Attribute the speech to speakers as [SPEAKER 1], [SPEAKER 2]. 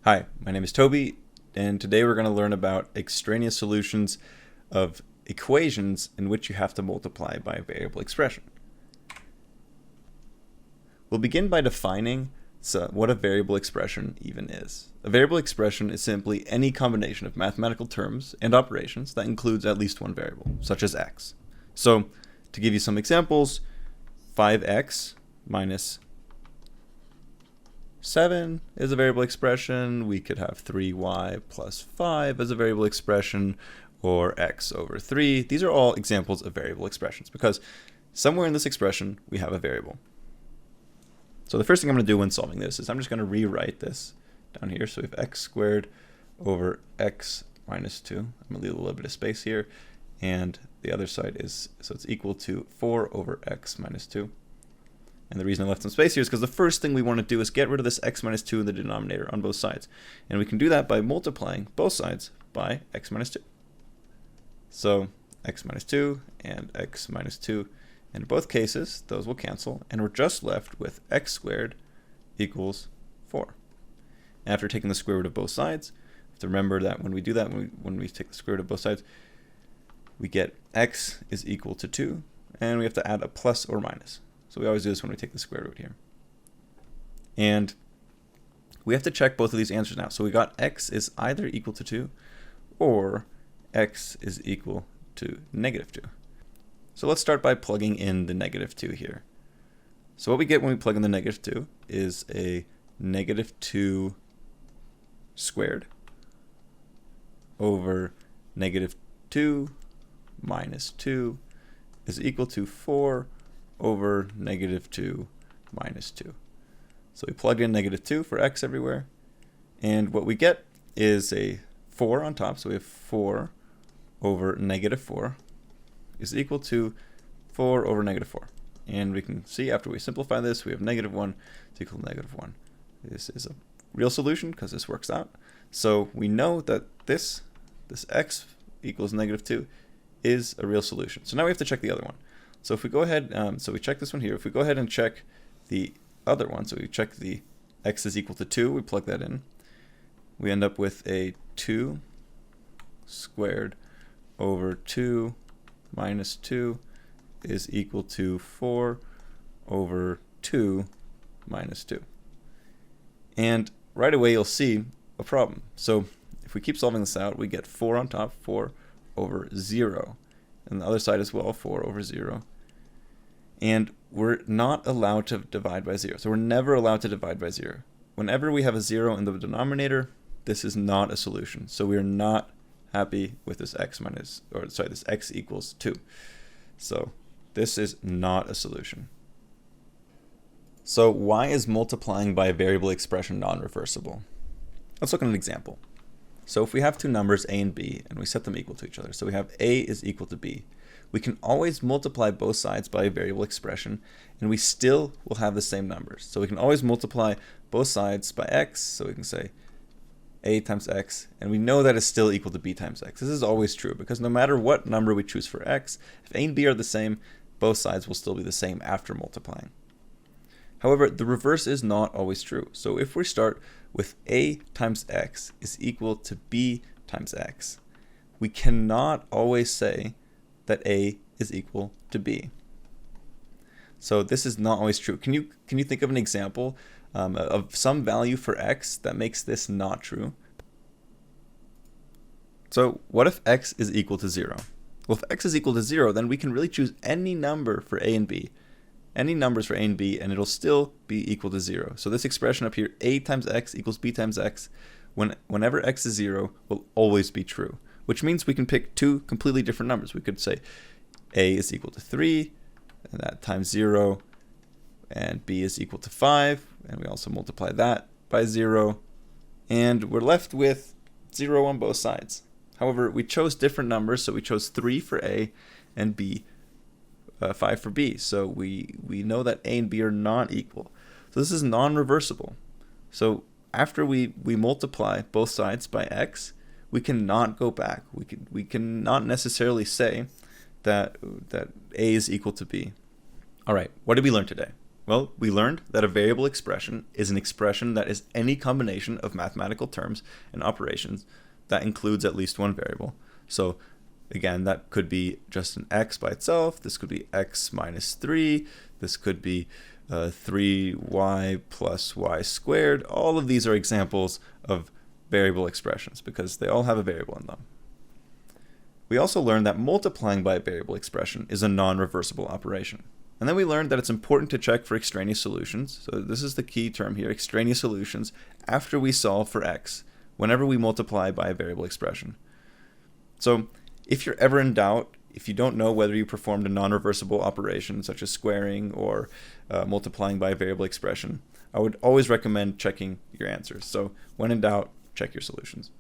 [SPEAKER 1] Hi, my name is Toby, and today we're going to learn about extraneous solutions of equations in which you have to multiply by a variable expression. We'll begin by defining what a variable expression even is. A variable expression is simply any combination of mathematical terms and operations that includes at least one variable, such as x. So, to give you some examples, 5x minus 7 is a variable expression. We could have 3y plus 5 as a variable expression, or x over 3. These are all examples of variable expressions because somewhere in this expression we have a variable. So the first thing I'm going to do when solving this is I'm just going to rewrite this down here. So we have x squared over x minus 2. I'm going to leave a little bit of space here. And the other side is, so it's equal to 4 over x minus 2. And the reason I left some space here is because the first thing we want to do is get rid of this x minus 2 in the denominator on both sides. And we can do that by multiplying both sides by x minus 2. So x minus 2 and x minus 2. In both cases, those will cancel, and we're just left with x squared equals 4. After taking the square root of both sides, you have to remember that when we do that, when we take the square root of both sides, we get x is equal to 2, and we have to add a plus or minus. So we always do this when we take the square root here. And we have to check both of these answers now. So we got x is either equal to 2 or x is equal to negative 2. So let's start by plugging in the negative 2 here. So what we get when we plug in the negative 2 is a negative 2 squared over negative 2 minus 2 is equal to 4 over negative 2 minus 2. So we plug in negative 2 for x everywhere, and what we get is a 4 on top, so we have 4 over negative 4 is equal to 4 over negative 4. And we can see after we simplify this, we have negative 1 is equal to negative 1. This is a real solution because this works out. So we know that this x equals negative 2 is a real solution. So now we have to check the other one. So if we go ahead, so we check this one here. If we go ahead and check the other one, so we check the x is equal to 2, we plug that in. We end up with a 2 squared over 2 minus 2 is equal to 4 over 2 minus 2. And right away you'll see a problem. So if we keep solving this out, we get 4 on top, 4 over 0. And the other side as well, 4 over 0. And we're not allowed to divide by 0. So we're never allowed to divide by 0. Whenever we have a 0 in the denominator, this is not a solution. So we are not happy with this this x equals 2. So this is not a solution. So why is multiplying by a variable expression non-reversible? Let's look at an example. So if we have two numbers a and b and we set them equal to each other, so we have a is equal to b, we can always multiply both sides by a variable expression and we still will have the same numbers. So we can always multiply both sides by x, so we can say a times x, and we know that is still equal to b times x. This is always true because no matter what number we choose for x, if a and b are the same, both sides will still be the same after multiplying. However, the reverse is not always true. So if we start with a times x is equal to b times x, we cannot always say that a is equal to b. So this is not always true. Can you think of an example of some value for x that makes this not true? So what if x is equal to 0? Well, if x is equal to 0, then we can really choose any number for a and b. Any numbers for a and b, and it'll still be equal to 0. So this expression up here, a times x equals b times x, whenever x is 0, will always be true. Which means we can pick two completely different numbers. We could say a is equal to 3, and that times 0, and b is equal to 5, and we also multiply that by 0, and we're left with 0 on both sides. However, we chose different numbers, so we chose 3 for a and b, 5 for b. So we know that a and b are not equal. So this is non-reversible. So after we multiply both sides by x, we cannot go back. We cannot necessarily say that a is equal to b. All right, what did we learn today? Well, we learned that a variable expression is an expression that is any combination of mathematical terms and operations that includes at least one variable. So again, that could be just an x by itself. This could be x minus 3. This could be 3y plus y squared. All of these are examples of variable expressions because they all have a variable in them. We also learned that multiplying by a variable expression is a non-reversible operation. And then we learned that it's important to check for extraneous solutions. So this is the key term here, extraneous solutions, after we solve for x, whenever we multiply by a variable expression. So if you're ever in doubt, if you don't know whether you performed a non-reversible operation, such as squaring or multiplying by a variable expression, I would always recommend checking your answers. So when in doubt, check your solutions.